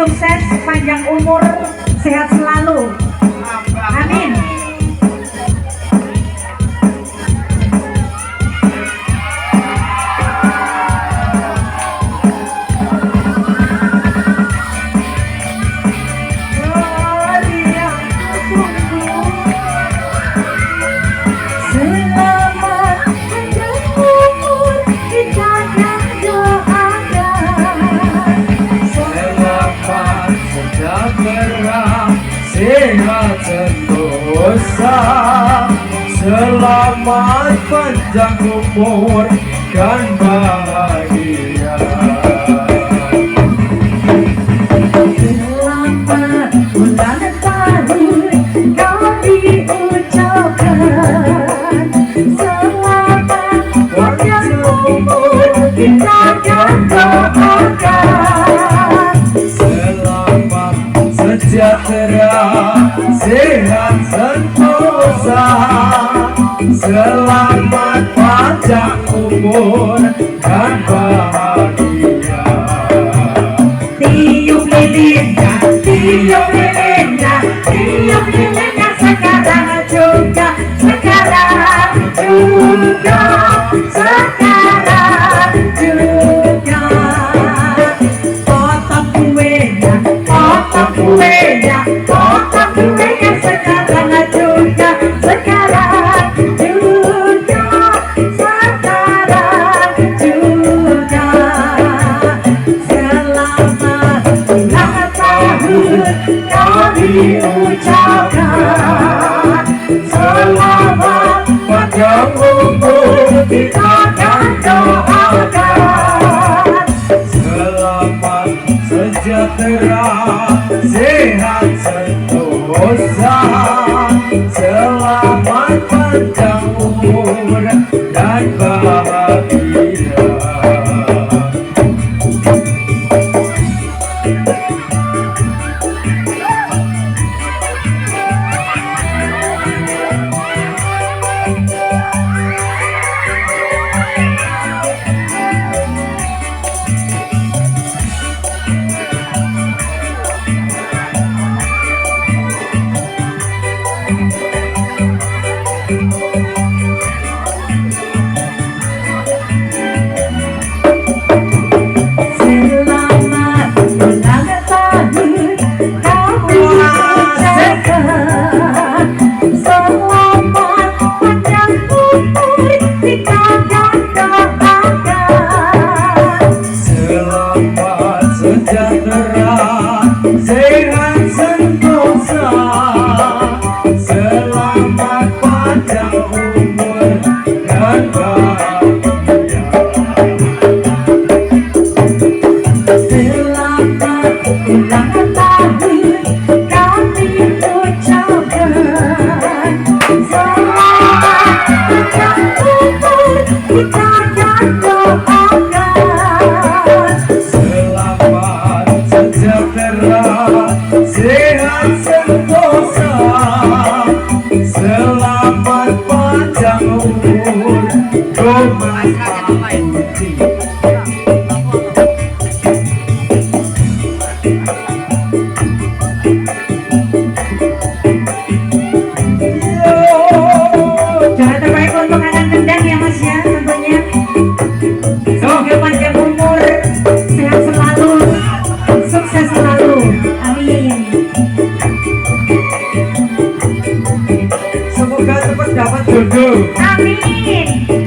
sukses, panjang umur, sehat selalu. Amin. Sehat sentosa, selamat panjang umur dan bahagia. Selamat ulang tahun kau diucapkan. Selamat panjang umur kita akan doakan. Selamat sejahtera, sehat sentosa, selamat panjang umur dan bahagia. Tiup lilinnya, tiup lilinnya, tiup lilinnya sekarang juga, sekarang juga, sekarang juga. Potong kuenya, potong kuenya, potong kuenya sekarang juga, sekarang juga, sekarang juga. Selamat ulang tahun kau diucapkan. Selamat Panjang umur kita akan doakan. selamat sejahtera, sehat sentosa, selamat panjang umur dan bahagia. Selamat ulang tahun kau diucapkan. Selamat panjang umur kita akan doakan. Selamat sejahtera, sehat sentosa, selamat panjang umur dan bahagia. Selamat ulang tahun kami ucapkan. Selamat panjang umur kita akan doakan. Selamat sejahtera, sehat sentosa, selamat panjang umur, Mas Putih. Jangan terbaik untuk anak gendang ya Mas ya, tentunya. Semoga panjang umur, sehat selalu, sukses selalu. Amin. Semoga cepat dapat jodoh. Amin.